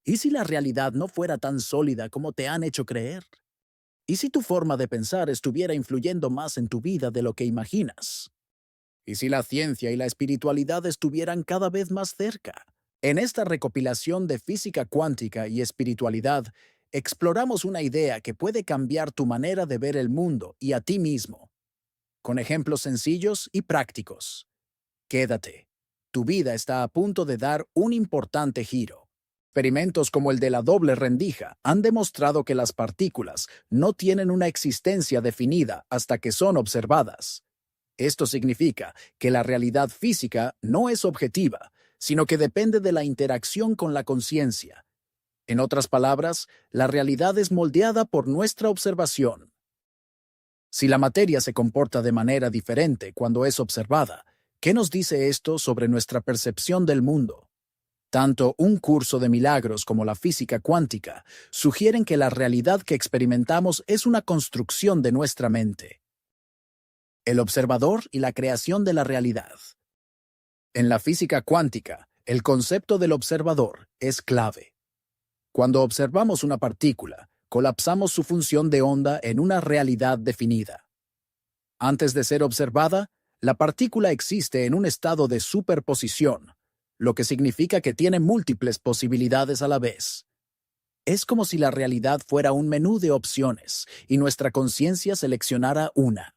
¿Y si la realidad no fuera tan sólida como te han hecho creer? ¿Y si tu forma de pensar estuviera influyendo más en tu vida de lo que imaginas? ¿Y si la ciencia y la espiritualidad estuvieran cada vez más cerca? En esta recopilación de física cuántica y espiritualidad, exploramos una idea que puede cambiar tu manera de ver el mundo y a ti mismo, con ejemplos sencillos y prácticos. Quédate. Tu vida está a punto de dar un importante giro. Experimentos como el de la doble rendija han demostrado que las partículas no tienen una existencia definida hasta que son observadas. Esto significa que la realidad física no es objetiva, sino que depende de la interacción con la conciencia. En otras palabras, la realidad es moldeada por nuestra observación. Si la materia se comporta de manera diferente cuando es observada, ¿qué nos dice esto sobre nuestra percepción del mundo? Tanto un curso de milagros como la física cuántica sugieren que la realidad que experimentamos es una construcción de nuestra mente. El observador y la creación de la realidad. En la física cuántica, el concepto del observador es clave. Cuando observamos una partícula, colapsamos su función de onda en una realidad definida. Antes de ser observada, la partícula existe en un estado de superposición, lo que significa que tiene múltiples posibilidades a la vez. Es como si la realidad fuera un menú de opciones y nuestra conciencia seleccionara una.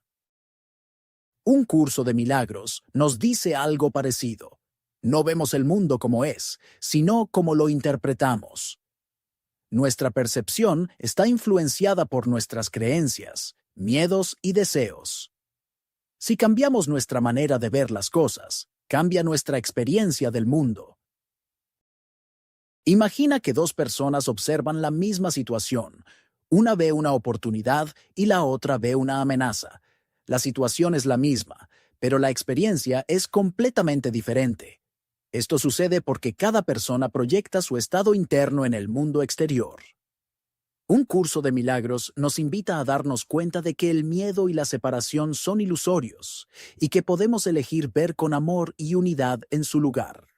Un curso de milagros nos dice algo parecido. No vemos el mundo como es, sino como lo interpretamos. Nuestra percepción está influenciada por nuestras creencias, miedos y deseos. Si cambiamos nuestra manera de ver las cosas, cambia nuestra experiencia del mundo. Imagina que dos personas observan la misma situación. Una ve una oportunidad y la otra ve una amenaza. La situación es la misma, pero la experiencia es completamente diferente. Esto sucede porque cada persona proyecta su estado interno en el mundo exterior. Un curso de milagros nos invita a darnos cuenta de que el miedo y la separación son ilusorios y que podemos elegir ver con amor y unidad en su lugar.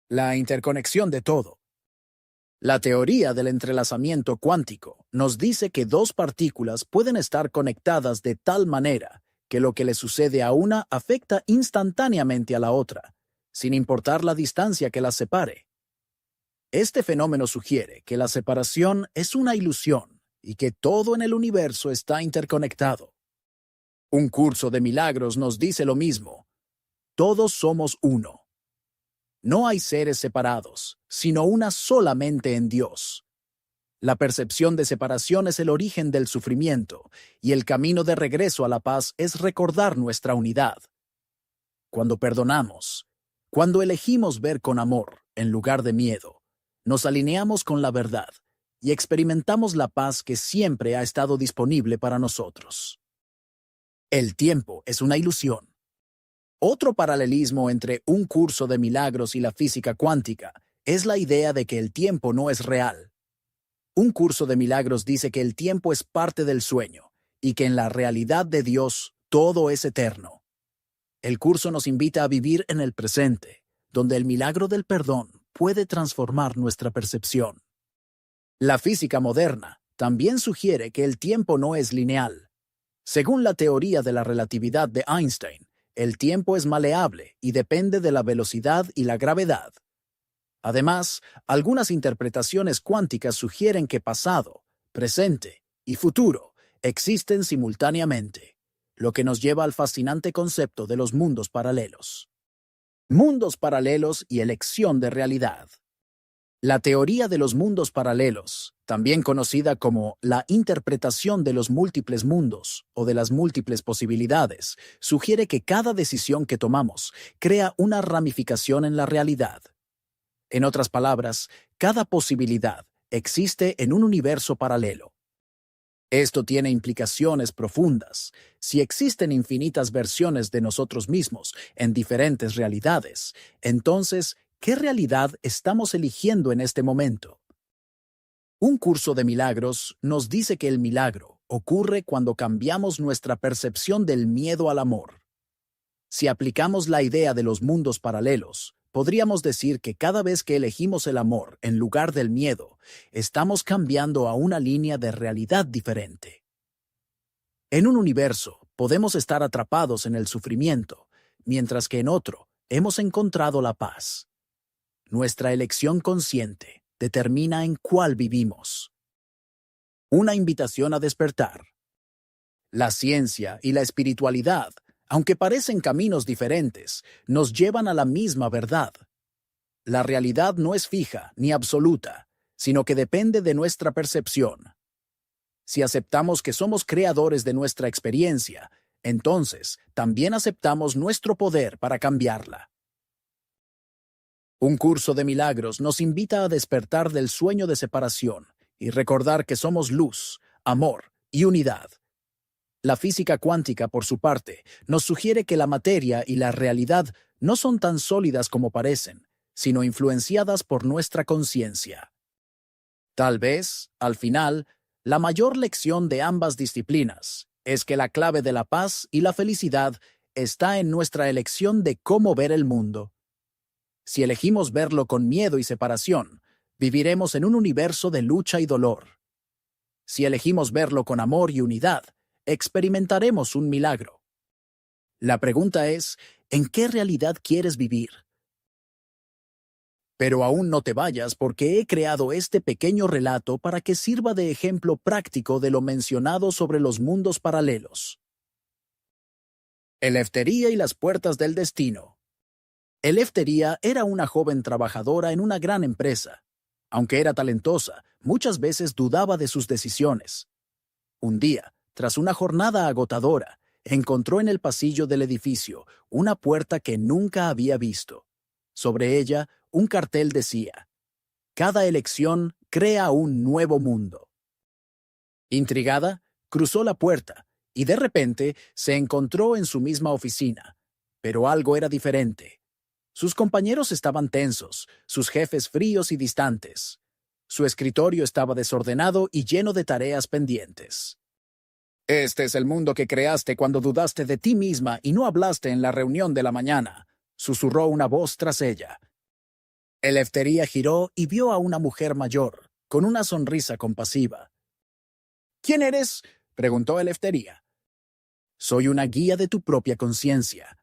La interconexión de todo. La teoría del entrelazamiento cuántico nos dice que dos partículas pueden estar conectadas de tal manera que lo que le sucede a una afecta instantáneamente a la otra, sin importar la distancia que las separe. Este fenómeno sugiere que la separación es una ilusión y que todo en el universo está interconectado. Un curso de milagros nos dice lo mismo. Todos somos uno. No hay seres separados, sino una solamente en Dios. La percepción de separación es el origen del sufrimiento, y el camino de regreso a la paz es recordar nuestra unidad. Cuando perdonamos, cuando elegimos ver con amor en lugar de miedo, nos alineamos con la verdad y experimentamos la paz que siempre ha estado disponible para nosotros. El tiempo es una ilusión. Otro paralelismo entre un curso de milagros y la física cuántica es la idea de que el tiempo no es real. Un curso de milagros dice que el tiempo es parte del sueño y que en la realidad de Dios todo es eterno. El curso nos invita a vivir en el presente, donde el milagro del perdón puede transformar nuestra percepción. La física moderna también sugiere que el tiempo no es lineal. Según la teoría de la relatividad de Einstein, el tiempo es maleable y depende de la velocidad y la gravedad. Además, algunas interpretaciones cuánticas sugieren que pasado, presente y futuro existen simultáneamente, lo que nos lleva al fascinante concepto de los mundos paralelos. Mundos paralelos y elección de realidad. La teoría de los mundos paralelos, también conocida como la interpretación de los múltiples mundos o de las múltiples posibilidades, sugiere que cada decisión que tomamos crea una ramificación en la realidad. En otras palabras, cada posibilidad existe en un universo paralelo. Esto tiene implicaciones profundas. Si existen infinitas versiones de nosotros mismos en diferentes realidades, entonces, ¿qué realidad estamos eligiendo en este momento? Un curso de milagros nos dice que el milagro ocurre cuando cambiamos nuestra percepción del miedo al amor. Si aplicamos la idea de los mundos paralelos, podríamos decir que cada vez que elegimos el amor en lugar del miedo, estamos cambiando a una línea de realidad diferente. En un universo, podemos estar atrapados en el sufrimiento, mientras que en otro, hemos encontrado la paz. Nuestra elección consciente determina en cuál vivimos. Una invitación a despertar. La ciencia y la espiritualidad, aunque parecen caminos diferentes, nos llevan a la misma verdad. La realidad no es fija ni absoluta, sino que depende de nuestra percepción. Si aceptamos que somos creadores de nuestra experiencia, entonces también aceptamos nuestro poder para cambiarla. Un curso de milagros nos invita a despertar del sueño de separación y recordar que somos luz, amor y unidad. La física cuántica, por su parte, nos sugiere que la materia y la realidad no son tan sólidas como parecen, sino influenciadas por nuestra conciencia. Tal vez, al final, la mayor lección de ambas disciplinas es que la clave de la paz y la felicidad está en nuestra elección de cómo ver el mundo. Si elegimos verlo con miedo y separación, viviremos en un universo de lucha y dolor. Si elegimos verlo con amor y unidad, experimentaremos un milagro. La pregunta es, ¿en qué realidad quieres vivir? Pero aún no te vayas porque he creado este pequeño relato para que sirva de ejemplo práctico de lo mencionado sobre los mundos paralelos. Eleftheria y las puertas del destino. Eleftheria era una joven trabajadora en una gran empresa. Aunque era talentosa, muchas veces dudaba de sus decisiones. Un día, tras una jornada agotadora, encontró en el pasillo del edificio una puerta que nunca había visto. Sobre ella, un cartel decía: «Cada elección crea un nuevo mundo». Intrigada, cruzó la puerta y de repente se encontró en su misma oficina. Pero algo era diferente. Sus compañeros estaban tensos, sus jefes fríos y distantes. Su escritorio estaba desordenado y lleno de tareas pendientes. «Este es el mundo que creaste cuando dudaste de ti misma y no hablaste en la reunión de la mañana», susurró una voz tras ella. Eleftheria giró y vio a una mujer mayor, con una sonrisa compasiva. «¿Quién eres?», preguntó Eleftheria. «Soy una guía de tu propia conciencia.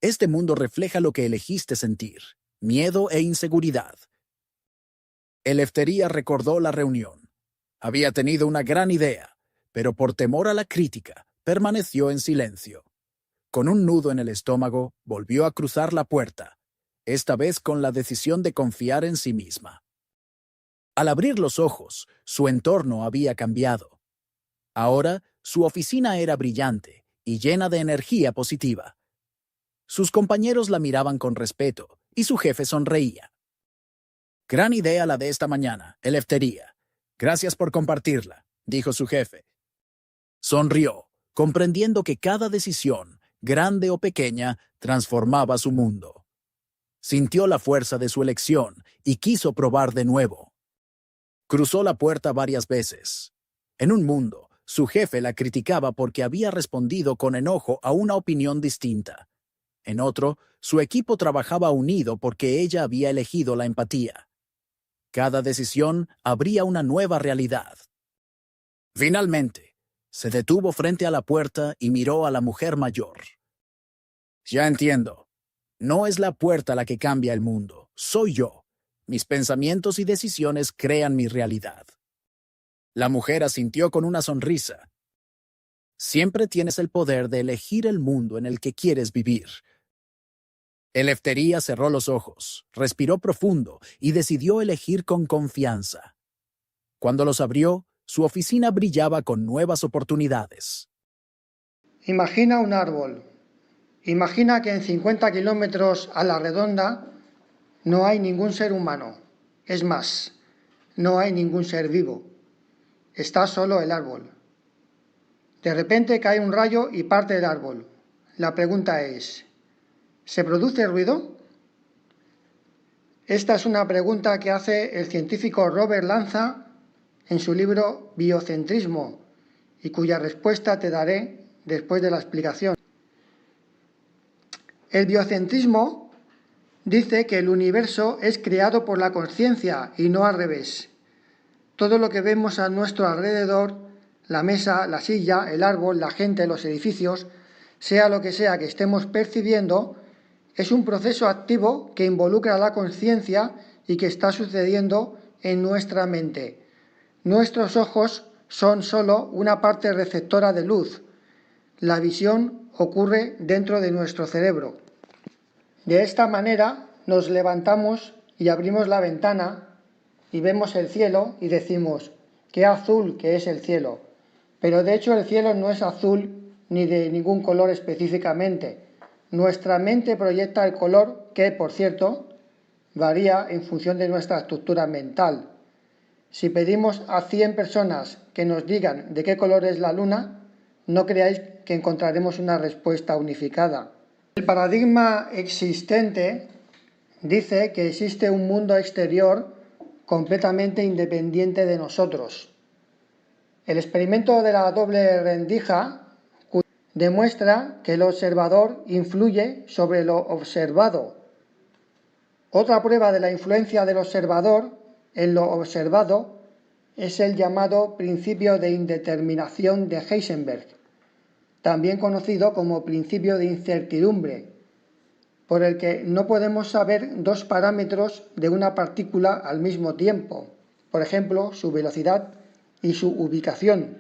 Este mundo refleja lo que elegiste sentir, miedo e inseguridad». Eleftheria recordó la reunión. Había tenido una gran idea, pero por temor a la crítica, permaneció en silencio. Con un nudo en el estómago, volvió a cruzar la puerta, esta vez con la decisión de confiar en sí misma. Al abrir los ojos, su entorno había cambiado. Ahora, su oficina era brillante y llena de energía positiva. Sus compañeros la miraban con respeto y su jefe sonreía. «Gran idea la de esta mañana, Eleftheria. Gracias por compartirla», dijo su jefe. Sonrió, comprendiendo que cada decisión, grande o pequeña, transformaba su mundo. Sintió la fuerza de su elección y quiso probar de nuevo. Cruzó la puerta varias veces. En un mundo, su jefe la criticaba porque había respondido con enojo a una opinión distinta. En otro, su equipo trabajaba unido porque ella había elegido la empatía. Cada decisión abría una nueva realidad. Finalmente, se detuvo frente a la puerta y miró a la mujer mayor. «Ya entiendo. No es la puerta la que cambia el mundo, soy yo. Mis pensamientos y decisiones crean mi realidad». La mujer asintió con una sonrisa. «Siempre tienes el poder de elegir el mundo en el que quieres vivir». Eleftheria cerró los ojos, respiró profundo y decidió elegir con confianza. Cuando los abrió, su oficina brillaba con nuevas oportunidades. Imagina un árbol. Imagina que en 50 kilómetros a la redonda no hay ningún ser humano. Es más, no hay ningún ser vivo. Está solo el árbol. De repente cae un rayo y parte el árbol. La pregunta es, ¿se produce ruido? Esta es una pregunta que hace el científico Robert Lanza en su libro Biocentrismo y cuya respuesta te daré después de la explicación. El biocentrismo dice que el universo es creado por la consciencia y no al revés. Todo lo que vemos a nuestro alrededor, la mesa, la silla, el árbol, la gente, los edificios, sea lo que sea que estemos percibiendo, es un proceso activo que involucra la conciencia y que está sucediendo en nuestra mente. Nuestros ojos son solo una parte receptora de luz. La visión ocurre dentro de nuestro cerebro. De esta manera nos levantamos y abrimos la ventana y vemos el cielo y decimos, qué azul que es el cielo. Pero de hecho el cielo no es azul ni de ningún color específicamente. Nuestra mente proyecta el color que, por cierto, varía en función de nuestra estructura mental. Si pedimos a 100 personas que nos digan de qué color es la luna, no creáis que encontraremos una respuesta unificada. El paradigma existente dice que existe un mundo exterior completamente independiente de nosotros. El experimento de la doble rendija demuestra que el observador influye sobre lo observado. Otra prueba de la influencia del observador en lo observado es el llamado principio de indeterminación de Heisenberg, también conocido como principio de incertidumbre, por el que no podemos saber dos parámetros de una partícula al mismo tiempo, por ejemplo, su velocidad y su ubicación.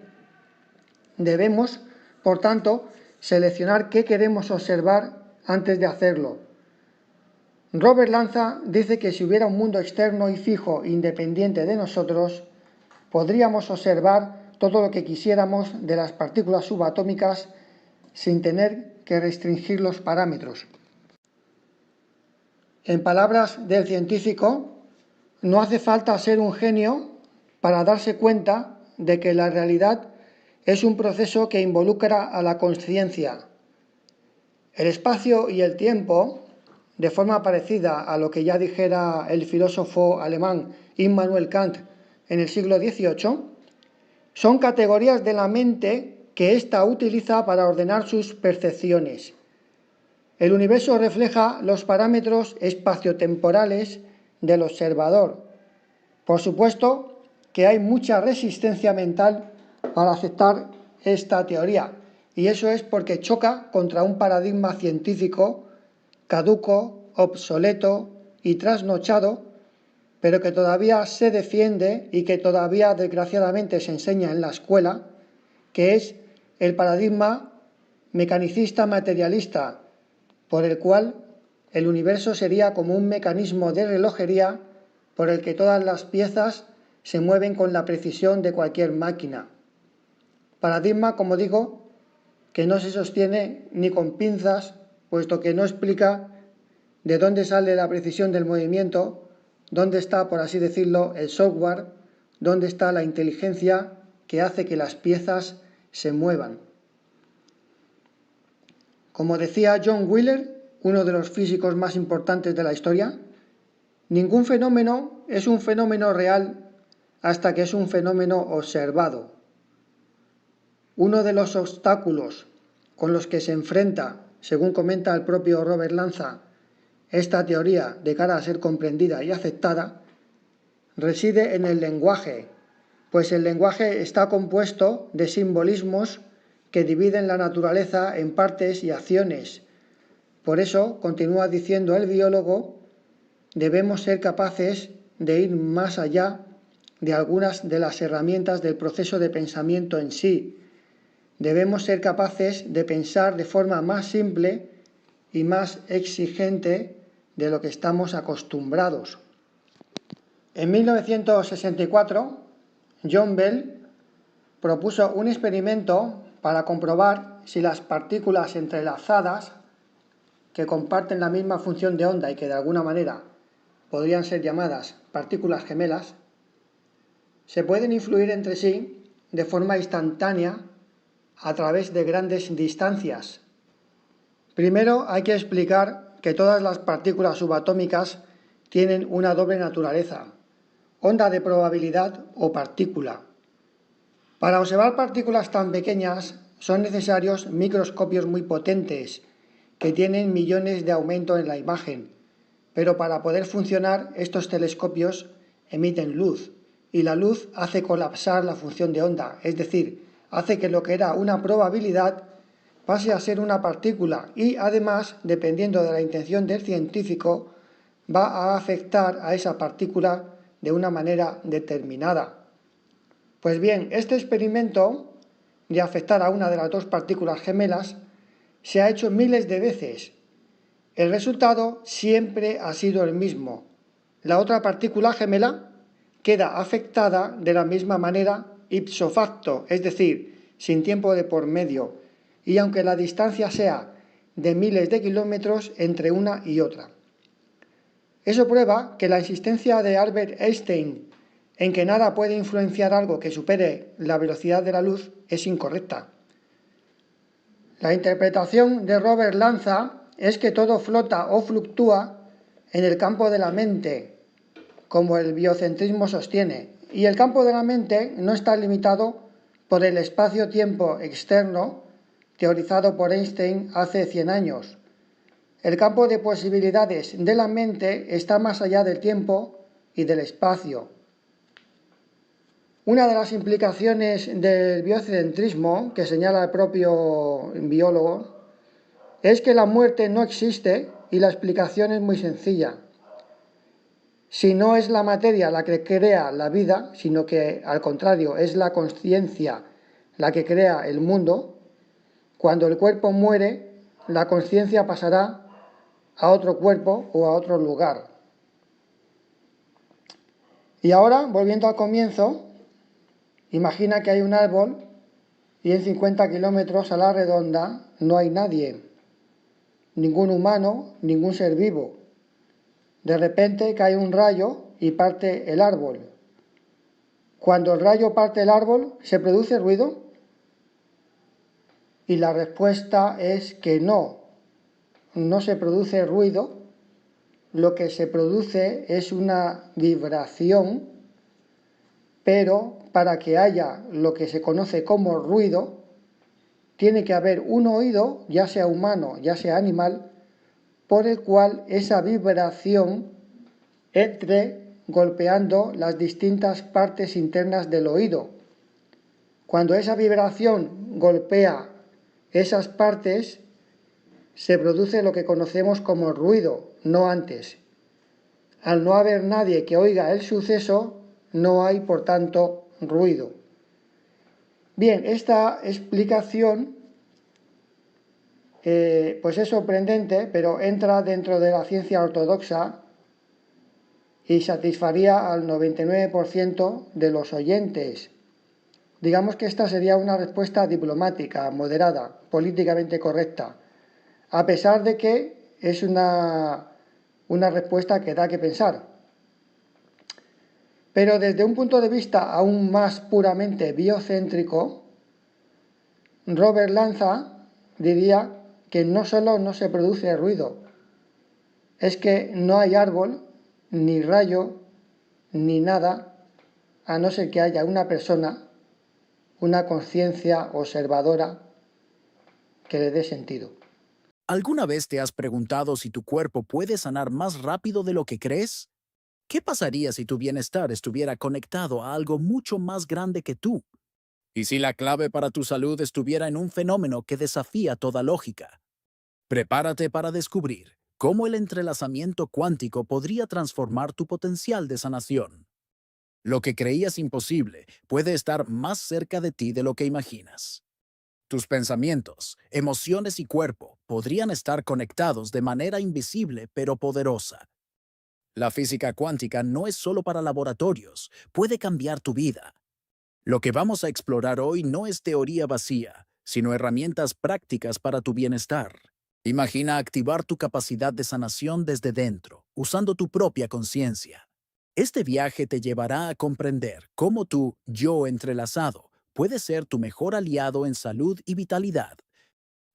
Debemos, por tanto, seleccionar qué queremos observar antes de hacerlo. Robert Lanza dice que si hubiera un mundo externo y fijo independiente de nosotros, podríamos observar todo lo que quisiéramos de las partículas subatómicas sin tener que restringir los parámetros. En palabras del científico, no hace falta ser un genio para darse cuenta de que la realidad es un proceso que involucra a la consciencia. El espacio y el tiempo, de forma parecida a lo que ya dijera el filósofo alemán Immanuel Kant en el siglo XVIII, son categorías de la mente que ésta utiliza para ordenar sus percepciones. El universo refleja los parámetros espaciotemporales del observador. Por supuesto que hay mucha resistencia mental para aceptar esta teoría, y eso es porque choca contra un paradigma científico caduco, obsoleto y trasnochado, pero que todavía se defiende y que todavía desgraciadamente se enseña en la escuela, que es el paradigma mecanicista materialista, por el cual el universo sería como un mecanismo de relojería por el que todas las piezas se mueven con la precisión de cualquier máquina. Paradigma, como digo, que no se sostiene ni con pinzas, puesto que no explica de dónde sale la precisión del movimiento, dónde está, por así decirlo, el software, dónde está la inteligencia que hace que las piezas se muevan. Como decía John Wheeler, uno de los físicos más importantes de la historia, ningún fenómeno es un fenómeno real hasta que es un fenómeno observado. Uno de los obstáculos con los que se enfrenta, según comenta el propio Robert Lanza, esta teoría de cara a ser comprendida y aceptada, reside en el lenguaje, pues el lenguaje está compuesto de simbolismos que dividen la naturaleza en partes y acciones. Por eso, continúa diciendo el biólogo, debemos ser capaces de ir más allá de algunas de las herramientas del proceso de pensamiento en sí. Debemos ser capaces de pensar de forma más simple y más exigente de lo que estamos acostumbrados. En 1964, John Bell propuso un experimento para comprobar si las partículas entrelazadas, que comparten la misma función de onda y que de alguna manera podrían ser llamadas partículas gemelas, se pueden influir entre sí de forma instantánea a través de grandes distancias. Primero hay que explicar que todas las partículas subatómicas tienen una doble naturaleza, onda de probabilidad o partícula. Para observar partículas tan pequeñas son necesarios microscopios muy potentes que tienen millones de aumento en la imagen. pero para poder funcionar estos telescopios emiten luz y la luz hace colapsar la función de onda, es decir, hace que lo que era una probabilidad pase a ser una partícula y además, dependiendo de la intención del científico, va a afectar a esa partícula de una manera determinada. Pues bien, este experimento de afectar a una de las dos partículas gemelas se ha hecho miles de veces. El resultado siempre ha sido el mismo. La otra partícula gemela queda afectada de la misma manera ipso facto, es decir, sin tiempo de por medio, y aunque la distancia sea de miles de kilómetros entre una y otra. Eso prueba que la insistencia de Albert Einstein en que nada puede influenciar algo que supere la velocidad de la luz es incorrecta. La interpretación de Robert Lanza es que todo flota o fluctúa en el campo de la mente, como el biocentrismo sostiene, y el campo de la mente no está limitado por el espacio-tiempo externo teorizado por Einstein hace 100 años. El campo de posibilidades de la mente está más allá del tiempo y del espacio. Una de las implicaciones del biocentrismo, que señala el propio biólogo, es que la muerte no existe y la explicación es muy sencilla. Si no es la materia la que crea la vida, sino que al contrario es la consciencia la que crea el mundo, cuando el cuerpo muere, la consciencia pasará a otro cuerpo o a otro lugar. Y ahora, volviendo al comienzo, imagina que hay un árbol y en 50 kilómetros a la redonda no hay nadie, ningún humano, ningún ser vivo. De repente cae un rayo y parte el árbol. Cuando el rayo parte el árbol, ¿se produce ruido? Y la respuesta es que no, no se produce ruido. Lo que se produce es una vibración, pero para que haya lo que se conoce como ruido, tiene que haber un oído, ya sea humano, ya sea animal, por el cual esa vibración entre golpeando las distintas partes internas del oído. Cuando esa vibración golpea esas partes, se produce lo que conocemos como ruido, no antes. Al no haber nadie que oiga el suceso, no hay, por tanto, ruido. Bien, esta explicación pues es sorprendente, pero entra dentro de la ciencia ortodoxa y satisfaría al 99% de los oyentes. Digamos que esta sería una respuesta diplomática, moderada, políticamente correcta, a pesar de que es una respuesta que da que pensar. Pero desde un punto de vista aún más puramente biocéntrico, Robert Lanza diría que no solo no se produce ruido, es que no hay árbol, ni rayo, ni nada, a no ser que haya una persona, una conciencia observadora que le dé sentido. ¿Alguna vez te has preguntado si tu cuerpo puede sanar más rápido de lo que crees? ¿Qué pasaría si tu bienestar estuviera conectado a algo mucho más grande que tú? ¿Y si la clave para tu salud estuviera en un fenómeno que desafía toda lógica? Prepárate para descubrir cómo el entrelazamiento cuántico podría transformar tu potencial de sanación. Lo que creías imposible puede estar más cerca de ti de lo que imaginas. Tus pensamientos, emociones y cuerpo podrían estar conectados de manera invisible pero poderosa. La física cuántica no es solo para laboratorios, puede cambiar tu vida. Lo que vamos a explorar hoy no es teoría vacía, sino herramientas prácticas para tu bienestar. Imagina activar tu capacidad de sanación desde dentro, usando tu propia conciencia. Este viaje te llevará a comprender cómo tu yo entrelazado puede ser tu mejor aliado en salud y vitalidad.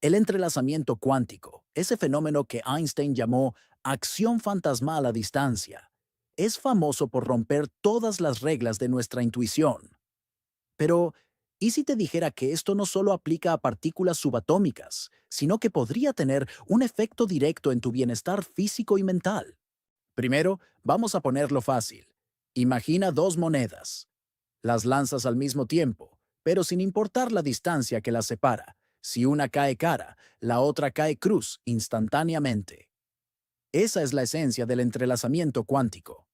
El entrelazamiento cuántico, ese fenómeno que Einstein llamó acción fantasmal a distancia, es famoso por romper todas las reglas de nuestra intuición. Pero, ¿y si te dijera que esto no solo aplica a partículas subatómicas, sino que podría tener un efecto directo en tu bienestar físico y mental? Primero, vamos a ponerlo fácil. Imagina dos monedas. Las lanzas al mismo tiempo, pero sin importar la distancia que las separa. Si una cae cara, la otra cae cruz instantáneamente. Esa es la esencia del entrelazamiento cuántico.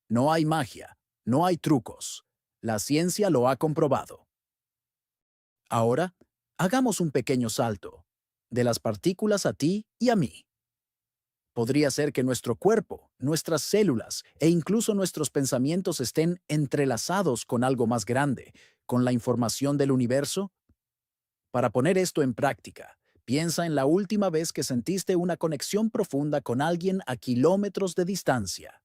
No hay magia, no hay trucos. La ciencia lo ha comprobado. Ahora, hagamos un pequeño salto, de las partículas a ti y a mí. Podría ser que nuestro cuerpo, nuestras células e incluso nuestros pensamientos estén entrelazados con algo más grande, con la información del universo. Para poner esto en práctica, piensa en la última vez que sentiste una conexión profunda con alguien a kilómetros de distancia.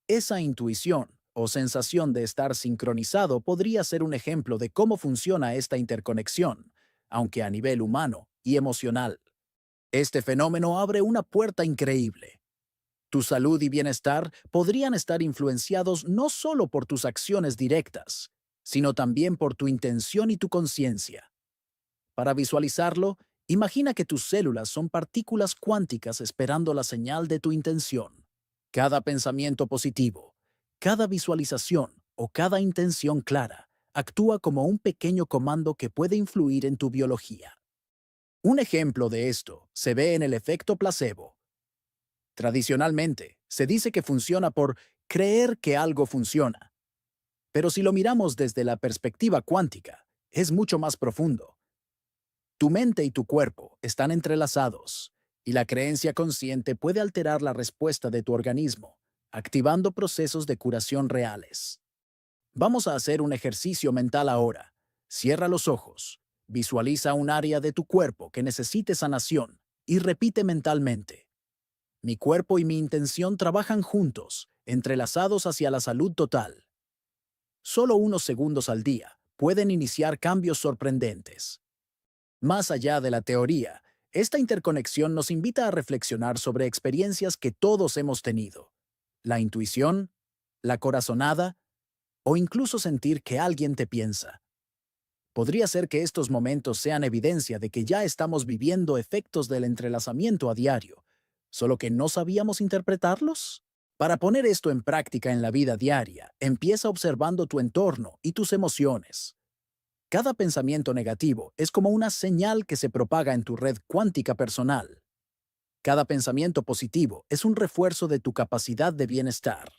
Esa intuición o sensación de estar sincronizado podría ser un ejemplo de cómo funciona esta interconexión, aunque a nivel humano y emocional. Este fenómeno abre una puerta increíble. Tu salud y bienestar podrían estar influenciados no solo por tus acciones directas, sino también por tu intención y tu conciencia. Para visualizarlo, imagina que tus células son partículas cuánticas esperando la señal de tu intención. Cada pensamiento positivo, cada visualización o cada intención clara actúa como un pequeño comando que puede influir en tu biología. Un ejemplo de esto se ve en el efecto placebo. Tradicionalmente, se dice que funciona por creer que algo funciona. Pero si lo miramos desde la perspectiva cuántica, es mucho más profundo. Tu mente y tu cuerpo están entrelazados, y la creencia consciente puede alterar la respuesta de tu organismo, activando procesos de curación reales. Vamos a hacer un ejercicio mental ahora. Cierra los ojos, visualiza un área de tu cuerpo que necesite sanación y repite mentalmente: mi cuerpo y mi intención trabajan juntos, entrelazados hacia la salud total. Solo unos segundos al día pueden iniciar cambios sorprendentes. Más allá de la teoría, esta interconexión nos invita a reflexionar sobre experiencias que todos hemos tenido: la intuición, la corazonada o incluso sentir que alguien te piensa. Podría ser que estos momentos sean evidencia de que ya estamos viviendo efectos del entrelazamiento a diario, solo que no sabíamos interpretarlos. Para poner esto en práctica en la vida diaria, empieza observando tu entorno y tus emociones. Cada pensamiento negativo es como una señal que se propaga en tu red cuántica personal. Cada pensamiento positivo es un refuerzo de tu capacidad de bienestar.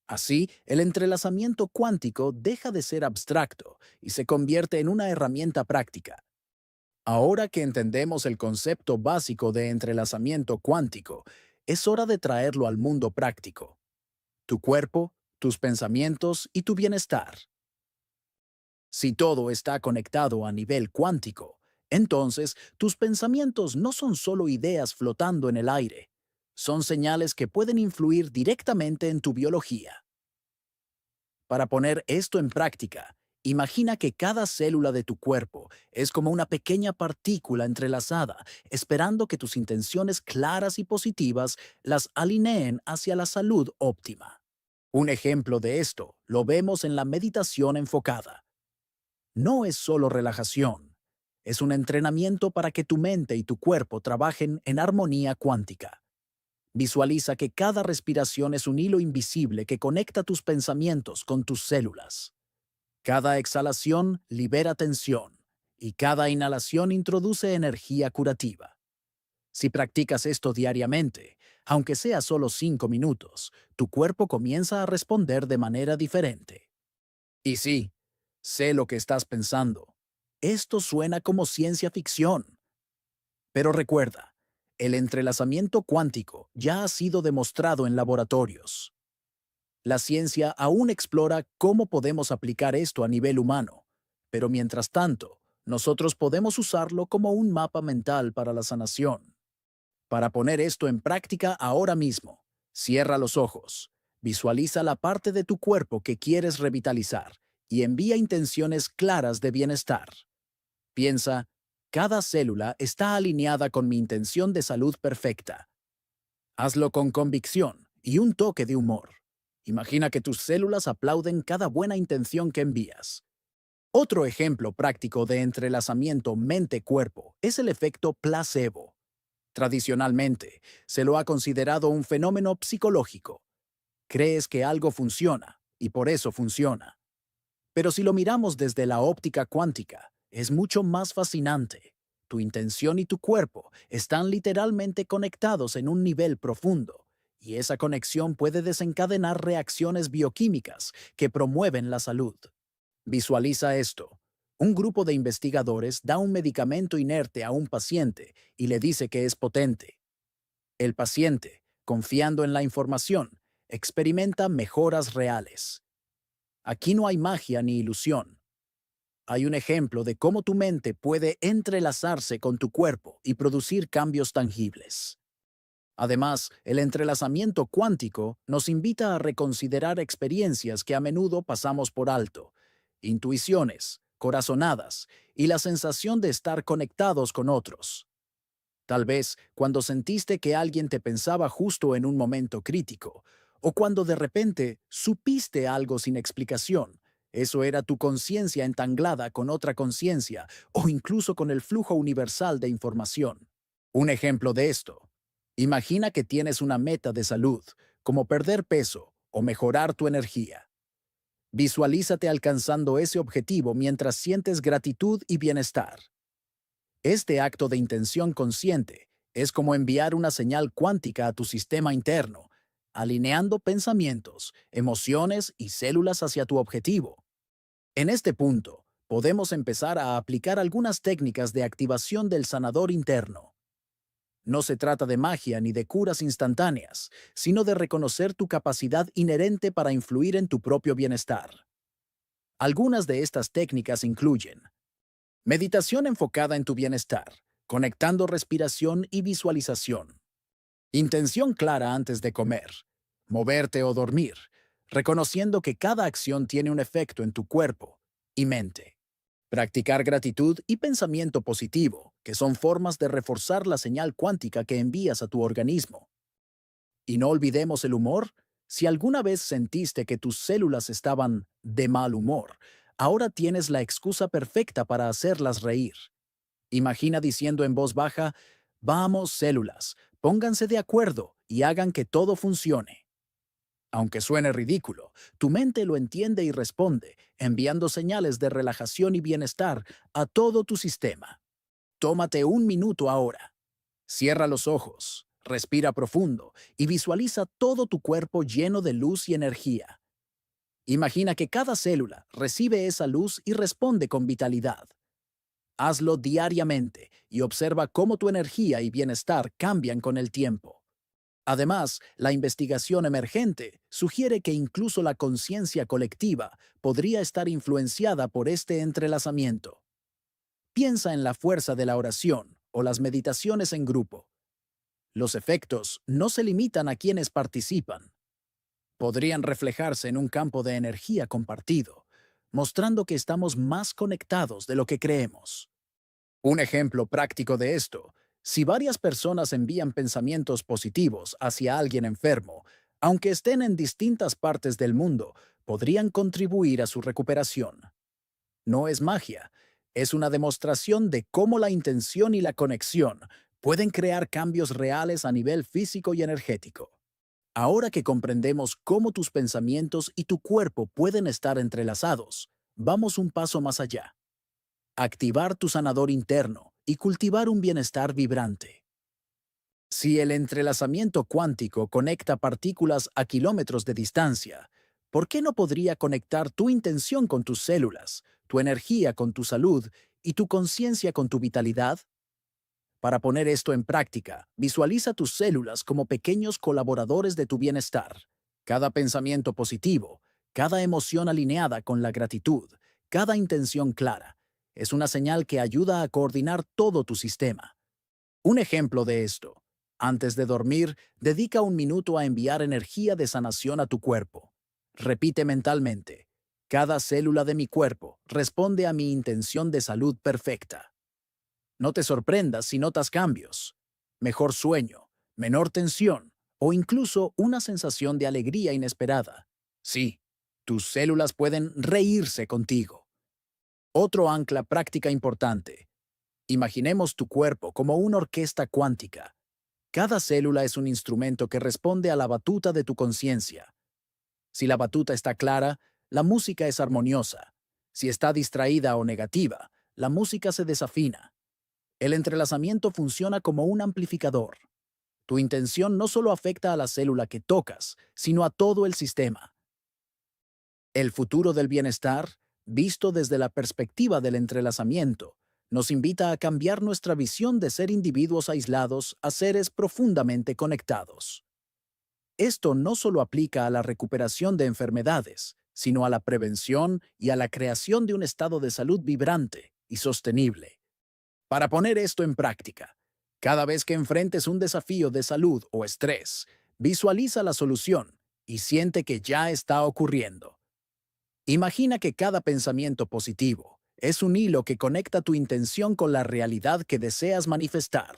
Así, el entrelazamiento cuántico deja de ser abstracto y se convierte en una herramienta práctica. Ahora que entendemos el concepto básico de entrelazamiento cuántico, es hora de traerlo al mundo práctico. Tu cuerpo, tus pensamientos y tu bienestar. Si todo está conectado a nivel cuántico, entonces tus pensamientos no son solo ideas flotando en el aire, son señales que pueden influir directamente en tu biología. Para poner esto en práctica, imagina que cada célula de tu cuerpo es como una pequeña partícula entrelazada, esperando que tus intenciones claras y positivas las alineen hacia la salud óptima. Un ejemplo de esto lo vemos en la meditación enfocada. No es solo relajación, es un entrenamiento para que tu mente y tu cuerpo trabajen en armonía cuántica. Visualiza que cada respiración es un hilo invisible que conecta tus pensamientos con tus células. Cada exhalación libera tensión y cada inhalación introduce energía curativa. Si practicas esto diariamente, aunque sea solo 5 minutos, tu cuerpo comienza a responder de manera diferente. Y sí, sé lo que estás pensando. Esto suena como ciencia ficción. Pero recuerda, el entrelazamiento cuántico ya ha sido demostrado en laboratorios. La ciencia aún explora cómo podemos aplicar esto a nivel humano, pero mientras tanto, nosotros podemos usarlo como un mapa mental para la sanación. Para poner esto en práctica ahora mismo, cierra los ojos, visualiza la parte de tu cuerpo que quieres revitalizar y envía intenciones claras de bienestar. Piensa: cada célula está alineada con mi intención de salud perfecta. Hazlo con convicción y un toque de humor. Imagina que tus células aplauden cada buena intención que envías. Otro ejemplo práctico de entrelazamiento mente-cuerpo es el efecto placebo. Tradicionalmente, se lo ha considerado un fenómeno psicológico. Crees que algo funciona, y por eso funciona. Pero si lo miramos desde la óptica cuántica, es mucho más fascinante. Tu intención y tu cuerpo están literalmente conectados en un nivel profundo, y esa conexión puede desencadenar reacciones bioquímicas que promueven la salud. Visualiza esto. Un grupo de investigadores da un medicamento inerte a un paciente y le dice que es potente. El paciente, confiando en la información, experimenta mejoras reales. Aquí no hay magia ni ilusión. Hay un ejemplo de cómo tu mente puede entrelazarse con tu cuerpo y producir cambios tangibles. Además, el entrelazamiento cuántico nos invita a reconsiderar experiencias que a menudo pasamos por alto, intuiciones, corazonadas y la sensación de estar conectados con otros. Tal vez cuando sentiste que alguien te pensaba justo en un momento crítico, o cuando de repente supiste algo sin explicación. Eso era tu conciencia entanglada con otra conciencia o incluso con el flujo universal de información. Un ejemplo de esto. Imagina que tienes una meta de salud, como perder peso o mejorar tu energía. Visualízate alcanzando ese objetivo mientras sientes gratitud y bienestar. Este acto de intención consciente es como enviar una señal cuántica a tu sistema interno, alineando pensamientos, emociones y células hacia tu objetivo. En este punto, podemos empezar a aplicar algunas técnicas de activación del sanador interno. No se trata de magia ni de curas instantáneas, sino de reconocer tu capacidad inherente para influir en tu propio bienestar. Algunas de estas técnicas incluyen meditación enfocada en tu bienestar, conectando respiración y visualización. Intención clara antes de comer, moverte o dormir, reconociendo que cada acción tiene un efecto en tu cuerpo y mente. Practicar gratitud y pensamiento positivo, que son formas de reforzar la señal cuántica que envías a tu organismo. Y no olvidemos el humor. Si alguna vez sentiste que tus células estaban de mal humor, ahora tienes la excusa perfecta para hacerlas reír. Imagina diciendo en voz baja, vamos células, pónganse de acuerdo y hagan que todo funcione. Aunque suene ridículo, tu mente lo entiende y responde, enviando señales de relajación y bienestar a todo tu sistema. Tómate un minuto ahora. Cierra los ojos, respira profundo y visualiza todo tu cuerpo lleno de luz y energía. Imagina que cada célula recibe esa luz y responde con vitalidad. Hazlo diariamente y observa cómo tu energía y bienestar cambian con el tiempo. Además, la investigación emergente sugiere que incluso la conciencia colectiva podría estar influenciada por este entrelazamiento. Piensa en la fuerza de la oración o las meditaciones en grupo. Los efectos no se limitan a quienes participan. Podrían reflejarse en un campo de energía compartido, mostrando que estamos más conectados de lo que creemos. Un ejemplo práctico de esto: si varias personas envían pensamientos positivos hacia alguien enfermo, aunque estén en distintas partes del mundo, podrían contribuir a su recuperación. No es magia, es una demostración de cómo la intención y la conexión pueden crear cambios reales a nivel físico y energético. Ahora que comprendemos cómo tus pensamientos y tu cuerpo pueden estar entrelazados, vamos un paso más allá. Activar tu sanador interno y cultivar un bienestar vibrante. Si el entrelazamiento cuántico conecta partículas a kilómetros de distancia, ¿por qué no podría conectar tu intención con tus células, tu energía con tu salud y tu conciencia con tu vitalidad? Para poner esto en práctica, visualiza tus células como pequeños colaboradores de tu bienestar. Cada pensamiento positivo, cada emoción alineada con la gratitud, cada intención clara, es una señal que ayuda a coordinar todo tu sistema. Un ejemplo de esto: antes de dormir, dedica un minuto a enviar energía de sanación a tu cuerpo. Repite mentalmente: cada célula de mi cuerpo responde a mi intención de salud perfecta. No te sorprendas si notas cambios: mejor sueño, menor tensión o incluso una sensación de alegría inesperada. Sí, tus células pueden reírse contigo. Otro ancla práctica importante. Imaginemos tu cuerpo como una orquesta cuántica. Cada célula es un instrumento que responde a la batuta de tu conciencia. Si la batuta está clara, la música es armoniosa. Si está distraída o negativa, la música se desafina. El entrelazamiento funciona como un amplificador. Tu intención no solo afecta a la célula que tocas, sino a todo el sistema. El futuro del bienestar, visto desde la perspectiva del entrelazamiento, nos invita a cambiar nuestra visión de ser individuos aislados a seres profundamente conectados. Esto no solo aplica a la recuperación de enfermedades, sino a la prevención y a la creación de un estado de salud vibrante y sostenible. Para poner esto en práctica, cada vez que enfrentes un desafío de salud o estrés, visualiza la solución y siente que ya está ocurriendo. Imagina que cada pensamiento positivo es un hilo que conecta tu intención con la realidad que deseas manifestar.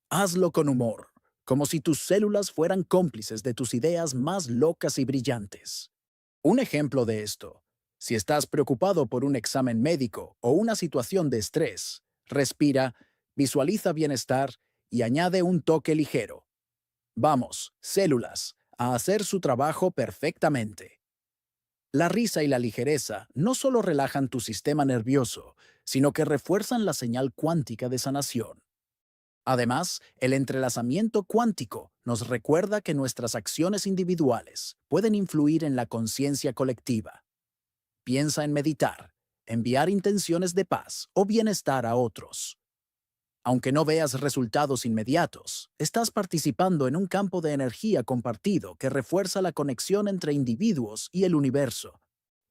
Hazlo con humor, como si tus células fueran cómplices de tus ideas más locas y brillantes. Un ejemplo de esto: si estás preocupado por un examen médico o una situación de estrés, respira, visualiza bienestar y añade un toque ligero. Vamos, células, a hacer su trabajo perfectamente. La risa y la ligereza no solo relajan tu sistema nervioso, sino que refuerzan la señal cuántica de sanación. Además, el entrelazamiento cuántico nos recuerda que nuestras acciones individuales pueden influir en la conciencia colectiva. Piensa en meditar, enviar intenciones de paz o bienestar a otros. Aunque no veas resultados inmediatos, estás participando en un campo de energía compartido que refuerza la conexión entre individuos y el universo.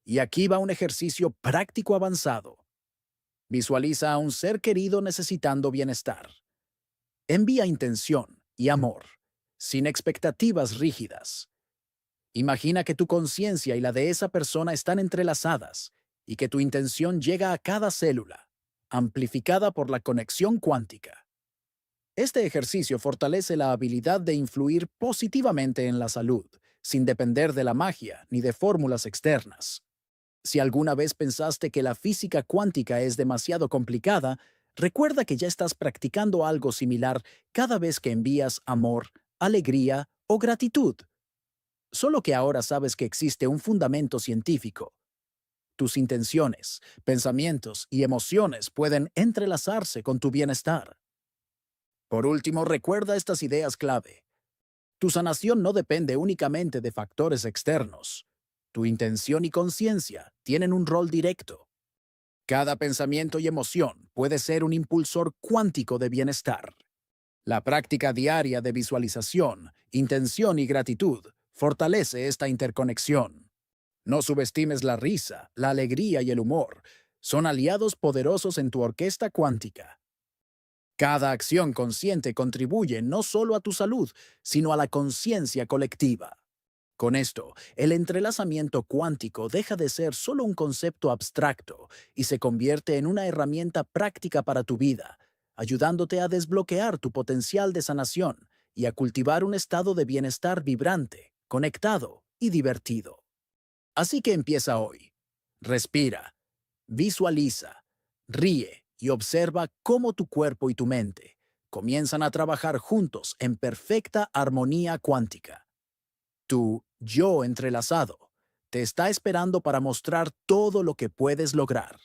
Y aquí va un ejercicio práctico avanzado. Visualiza a un ser querido necesitando bienestar. Envía intención y amor, sin expectativas rígidas. Imagina que tu conciencia y la de esa persona están entrelazadas y que tu intención llega a cada célula, amplificada por la conexión cuántica. Este ejercicio fortalece la habilidad de influir positivamente en la salud, sin depender de la magia ni de fórmulas externas. Si alguna vez pensaste que la física cuántica es demasiado complicada, recuerda que ya estás practicando algo similar cada vez que envías amor, alegría o gratitud. Solo que ahora sabes que existe un fundamento científico. Tus intenciones, pensamientos y emociones pueden entrelazarse con tu bienestar. Por último, recuerda estas ideas clave. Tu sanación no depende únicamente de factores externos. Tu intención y conciencia tienen un rol directo. Cada pensamiento y emoción puede ser un impulsor cuántico de bienestar. La práctica diaria de visualización, intención y gratitud fortalece esta interconexión. No subestimes la risa, la alegría y el humor. Son aliados poderosos en tu orquesta cuántica. Cada acción consciente contribuye no solo a tu salud, sino a la conciencia colectiva. Con esto, el entrelazamiento cuántico deja de ser solo un concepto abstracto y se convierte en una herramienta práctica para tu vida, ayudándote a desbloquear tu potencial de sanación y a cultivar un estado de bienestar vibrante, conectado y divertido. Así que empieza hoy. Respira, visualiza, ríe y observa cómo tu cuerpo y tu mente comienzan a trabajar juntos en perfecta armonía cuántica. Tu yo entrelazado te está esperando para mostrar todo lo que puedes lograr.